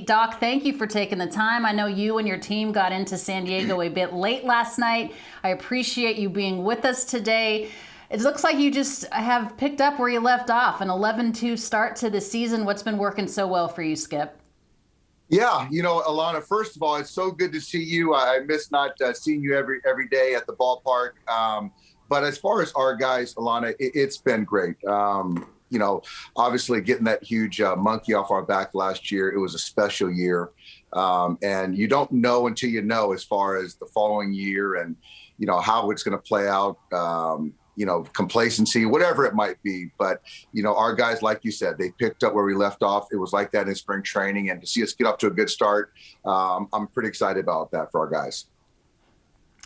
Doc, thank you for taking the time. I know you and your team got into San Diego a bit late last night. I appreciate you being with us today. It looks like you just have picked up where you left off, an 11-2 start to the season. What's been working so well for you, Skip? Yeah, Alana, first of all, it's so good to see you. I miss not seeing you every day at the ballpark. But as far as our guys, Alana, it's been great. Obviously getting that huge monkey off our back last year, it was a special year. And you don't know until you know as far as the following year and, how it's going to play out, complacency, whatever it might be. But, our guys, like you said, they picked up where we left off. It was like that in spring training. And to see us get up to a good start, I'm pretty excited about that for our guys.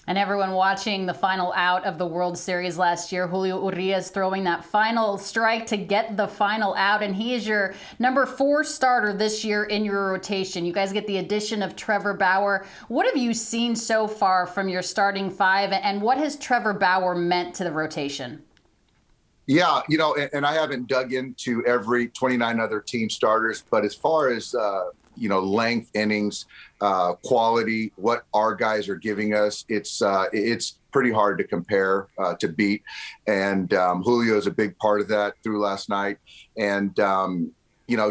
And everyone watching the final out of the World Series last year, Julio Urias throwing that final strike to get the final out. And he is your number 4 starter this year in your rotation. You guys get the addition of Trevor Bauer. What have you seen so far from your starting 5? And what has Trevor Bauer meant to the rotation? Yeah, and I haven't dug into every 29 other team starters, but as far as, length, innings, quality, what our guys are giving us, it's pretty hard to compare, to beat. And Julio is a big part of that through last night. And,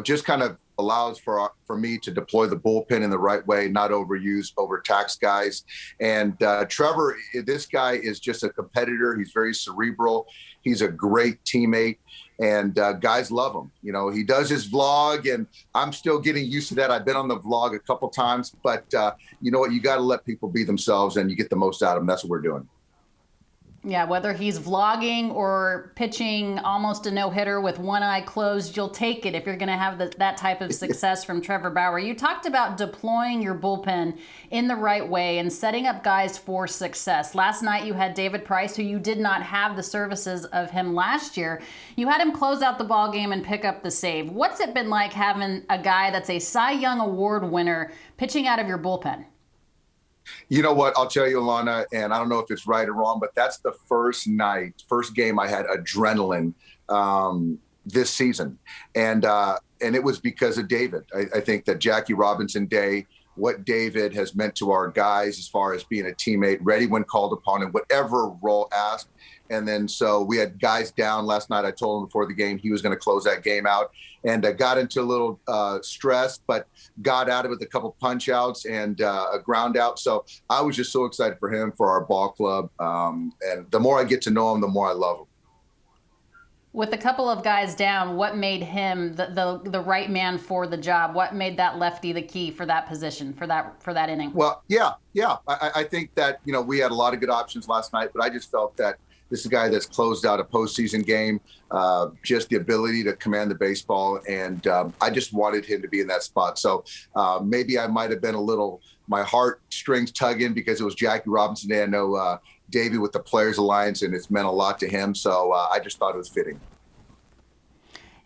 just kind of allows for me to deploy the bullpen in the right way, not overuse, overtax guys. And Trevor, this guy is just a competitor. He's very cerebral. He's a great teammate. And guys love him. He does his vlog, and I'm still getting used to that. I've been on the vlog a couple times, but you know what? You got to let people be themselves, and you get the most out of them. That's what we're doing. Yeah, whether he's vlogging or pitching almost a no-hitter with one eye closed, you'll take it if you're going to have that type of success from Trevor Bauer. You talked about deploying your bullpen in the right way and setting up guys for success. Last night you had David Price, who you did not have the services of him last year. You had him close out the ball game and pick up the save. What's it been like having a guy that's a Cy Young Award winner pitching out of your bullpen? You know what? I'll tell you, Alana, and I don't know if it's right or wrong, but that's the first game I had adrenaline this season. And it was because of David. I think that Jackie Robinson Day, what David has meant to our guys as far as being a teammate, ready when called upon in whatever role asked. And then so we had guys down last night. I told him before the game he was going to close that game out, and got into a little stress, but got out of it with a couple punch outs and a ground out. So I was just so excited for him, for our ball club. And the more I get to know him, the more I love him. With a couple of guys down, what made him the right man for the job? What made that lefty the key for that position, for that inning? Well, yeah. I think that, we had a lot of good options last night, but I just felt that this is a guy that's closed out a postseason game, just the ability to command the baseball. And I just wanted him to be in that spot. So maybe I might have been my heartstrings tugging because it was Jackie Robinson Day. I know Davey with the Players Alliance, and it's meant a lot to him. So I just thought it was fitting.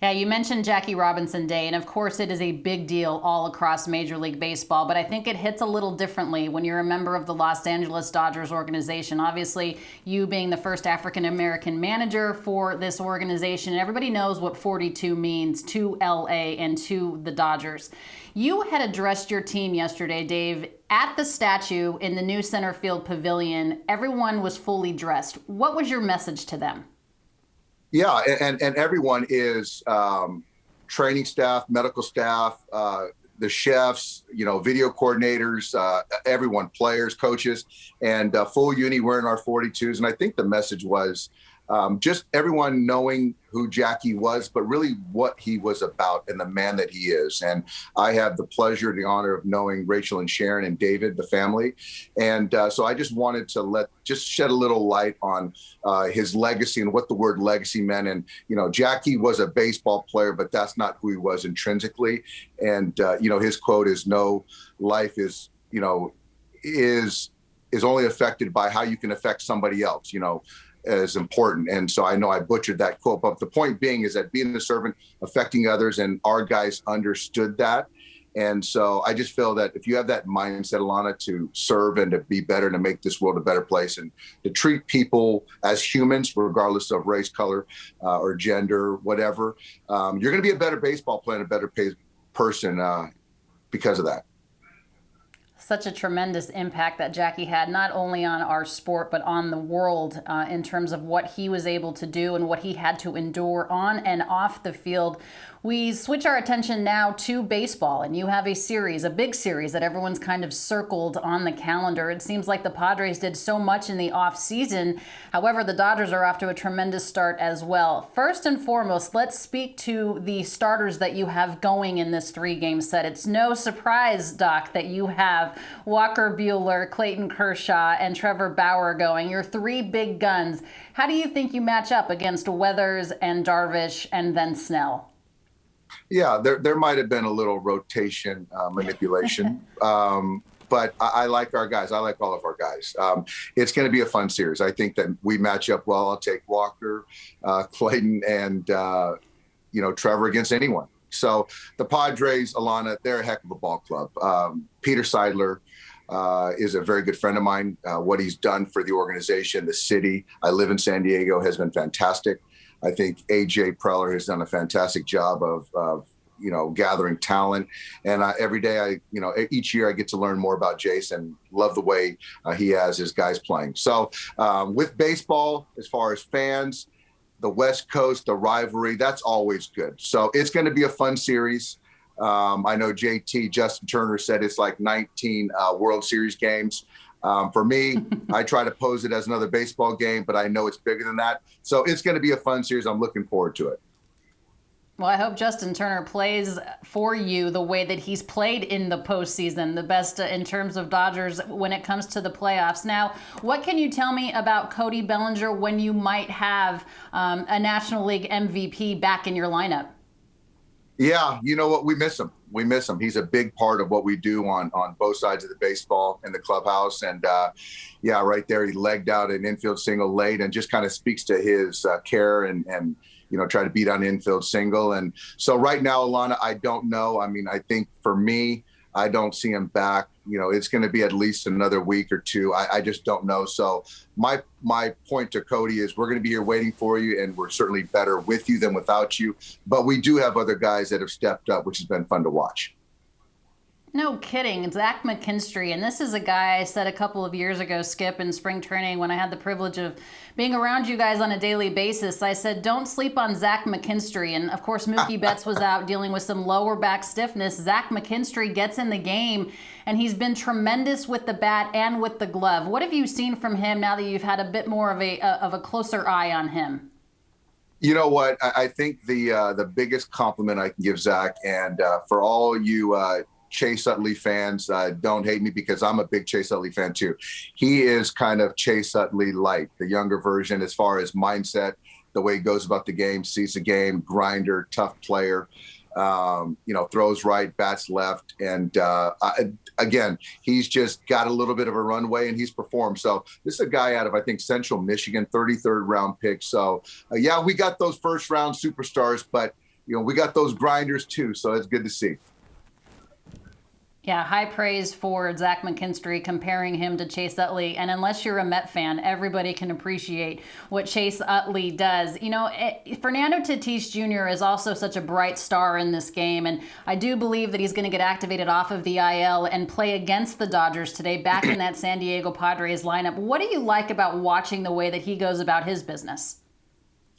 Yeah, you mentioned Jackie Robinson Day, and of course it is a big deal all across Major League Baseball, but I think it hits a little differently when you're a member of the Los Angeles Dodgers organization. Obviously, you being the first African-American manager for this organization, and everybody knows what 42 means to LA and to the Dodgers. You had addressed your team yesterday, Dave, at the statue in the new center field pavilion. Everyone was fully dressed. What was your message to them? Yeah, and everyone is training staff, medical staff, the chefs, video coordinators, everyone, players, coaches, and full uni wearing our 42s. And I think the message was just everyone knowing who Jackie was, but really what he was about and the man that he is. And I have the pleasure, the honor of knowing Rachel and Sharon and David, the family. And so I just wanted to just shed a little light on his legacy and what the word legacy meant. And, Jackie was a baseball player, but that's not who he was intrinsically. And, his quote is, "No life is only affected by how you can affect somebody else," as important. And so I know I butchered that quote, but the point being is that being the servant, affecting others, and our guys understood that. And so I just feel that if you have that mindset, Alana, to serve and to be better, to make this world a better place, and to treat people as humans, regardless of race, color, or gender, whatever, you're going to be a better baseball player, and a better person because of that. Such a tremendous impact that Jackie had, not only on our sport, but on the world in terms of what he was able to do and what he had to endure on and off the field. We switch our attention now to baseball, and you have a series, a big series that everyone's kind of circled on the calendar. It seems like the Padres did so much in the off season. However, the Dodgers are off to a tremendous start as well. First and foremost, let's speak to the starters that you have going in this 3-game set. It's no surprise, Doc, that you have Walker Buehler, Clayton Kershaw, and Trevor Bauer going. Your 3 big guns. How do you think you match up against Weathers and Darvish and then Snell? Yeah, there might have been a little rotation manipulation, but I like our guys. I like all of our guys. It's going to be a fun series. I think that we match up well. I'll take Walker, Clayton, and Trevor against anyone. So the Padres, Alana, they're a heck of a ball club. Peter Seidler is a very good friend of mine. What he's done for the organization, the city, I live in San Diego, has been fantastic. I think AJ Preller has done a fantastic job of gathering talent. And every day each year I get to learn more about Jason. Love the way he has his guys playing. So with baseball, as far as fans, the West Coast, the rivalry, that's always good. So it's going to be a fun series. I know Justin Turner said it's like 19 World Series games. For me, I try to pose it as another baseball game, but I know it's bigger than that. So it's going to be a fun series. I'm looking forward to it. Well, I hope Justin Turner plays for you the way that he's played in the postseason, the best in terms of Dodgers when it comes to the playoffs. Now, what can you tell me about Cody Bellinger when you might have a National League MVP back in your lineup? Yeah, you know what? We miss him. He's a big part of what we do on both sides of the baseball in the clubhouse. And right there, he legged out an infield single late and just kind of speaks to his care and try to beat on infield single. And so right now, Alana, I don't know. I mean, I think for me, I don't see him back. It's going to be at least another week or two. I just don't know. So my point to Cody is we're going to be here waiting for you, and we're certainly better with you than without you. But we do have other guys that have stepped up, which has been fun to watch. No kidding. Zach McKinstry. And this is a guy I said a couple of years ago, Skip, in spring training when I had the privilege of being around you guys on a daily basis. I said, don't sleep on Zach McKinstry. And of course, Mookie Betts was out dealing with some lower back stiffness. Zach McKinstry gets in the game, and he's been tremendous with the bat and with the glove. What have you seen from him now that you've had a bit more of a closer eye on him? You know what? I think the biggest compliment I can give Zach, and for all you Chase Utley fans, don't hate me because I'm a big Chase Utley fan too. He is kind of Chase Utley light, the younger version as far as mindset, the way he goes about the game, sees the game, grinder, tough player, throws right, bats left. And again, he's just got a little bit of a runway and he's performed. So this is a guy out of, I think, Central Michigan, 33rd round pick. So we got those first round superstars, but we got those grinders too. So it's good to see. Yeah, high praise for Zach McKinstry, comparing him to Chase Utley. And unless you're a Met fan, everybody can appreciate what Chase Utley does. Fernando Tatis Jr. is also such a bright star in this game. And I do believe that he's going to get activated off of the IL and play against the Dodgers today, back in that San Diego Padres lineup. What do you like about watching the way that he goes about his business?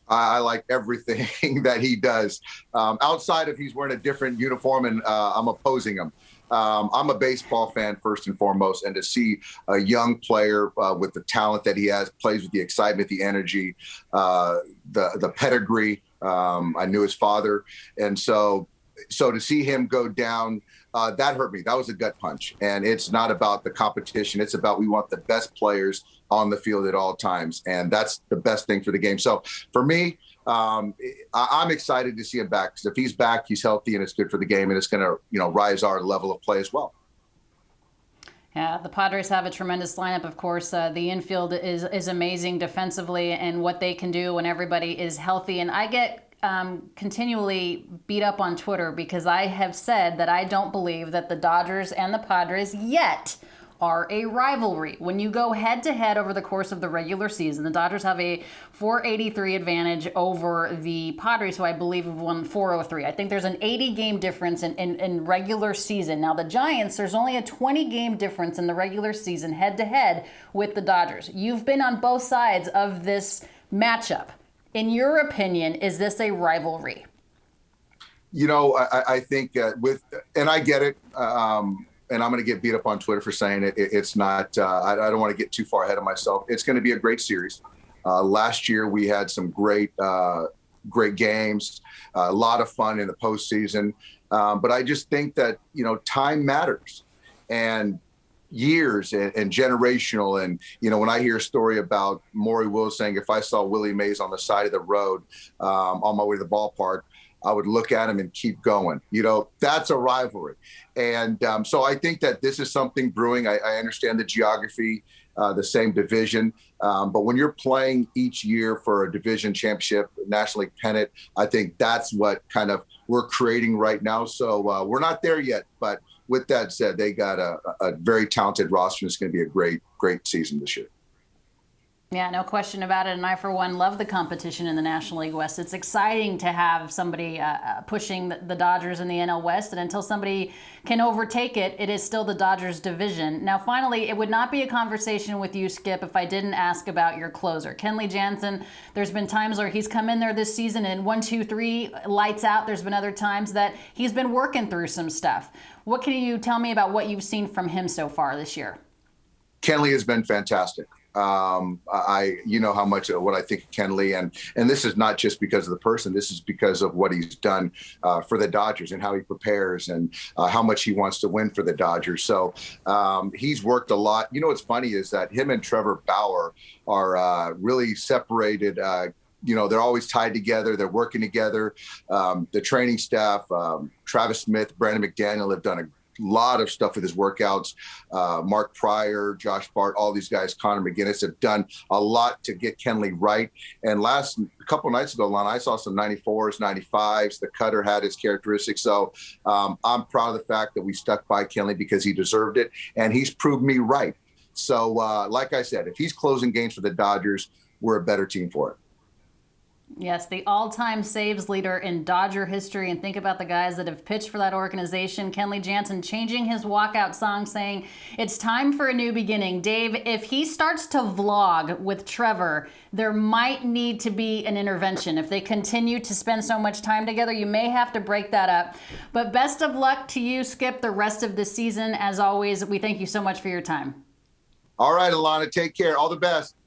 I like everything that he does. Outside of he's wearing a different uniform and I'm opposing him. I'm a baseball fan first and foremost, and to see a young player with the talent that he has, plays with the excitement, the energy, the pedigree. I knew his father, and so to see him go down, that hurt me. That was a gut punch, and it's not about the competition. It's about we want the best players on the field at all times, and that's the best thing for the game. So for me, I'm excited to see him back because if he's back, he's healthy, and it's good for the game, and it's going to rise our level of play as well. Yeah, the Padres have a tremendous lineup, of course. The infield is amazing defensively and what they can do when everybody is healthy. And I get continually beat up on Twitter because I have said that I don't believe that the Dodgers and the Padres yet are a rivalry. When you go head to head over the course of the regular season, the Dodgers have a 483 advantage over the Padres, who I believe have won 403. I think there's an 80 game difference in regular season. Now, the Giants, there's only a 20 game difference in the regular season head to head with the Dodgers. You've been on both sides of this matchup. In your opinion, is this a rivalry? I think and I get it. And I'm going to get beat up on Twitter for saying it. It's not, I don't want to get too far ahead of myself. It's going to be a great series. Last year we had some great games, a lot of fun in the postseason. But I just think that, time matters, and years and generational. And, when I hear a story about Maury Wills saying, if I saw Willie Mays on the side of the road on my way to the ballpark, I would look at him and keep going. That's a rivalry. And so I think that this is something brewing. I understand the geography, the same division. But when you're playing each year for a division championship, National League pennant, I think that's what kind of we're creating right now. So we're not there yet. But with that said, they got a very talented roster. And it's going to be a great, great season this year. Yeah, no question about it. And I, for one, love the competition in the National League West. It's exciting to have somebody pushing the Dodgers in the NL West. And until somebody can overtake it, it is still the Dodgers division. Now, finally, it would not be a conversation with you, Skip, if I didn't ask about your closer. Kenley Jansen, there's been times where he's come in there this season and 1, 2, 3, lights out. There's been other times that he's been working through some stuff. What can you tell me about what you've seen from him so far this year? Kenley has been fantastic. You know how much what I think of Kenley, and this is not just because of the person. This is because of what he's done for the Dodgers and how he prepares and how much he wants to win for the Dodgers. So he's worked a lot. What's funny is that him and Trevor Bauer are really separated. They're always tied together. They're working together. The training staff, Travis Smith, Brandon McDaniel have done a lot of stuff with his workouts. Mark Pryor, Josh Bart, all these guys, Connor McGinnis have done a lot to get Kenley right. And a couple of nights ago, Lon, I saw some 94s, 95s. The cutter had its characteristics. So I'm proud of the fact that we stuck by Kenley because he deserved it, and he's proved me right. So like I said, if he's closing games for the Dodgers, we're a better team for it. Yes, the all-time saves leader in Dodger history. And think about the guys that have pitched for that organization. Kenley Jansen changing his walkout song, saying, "It's time for a new beginning." Dave, if he starts to vlog with Trevor, there might need to be an intervention. If they continue to spend so much time together, you may have to break that up. But best of luck to you, Skip, the rest of the season. As always, we thank you so much for your time. All right, Alana, take care. All the best.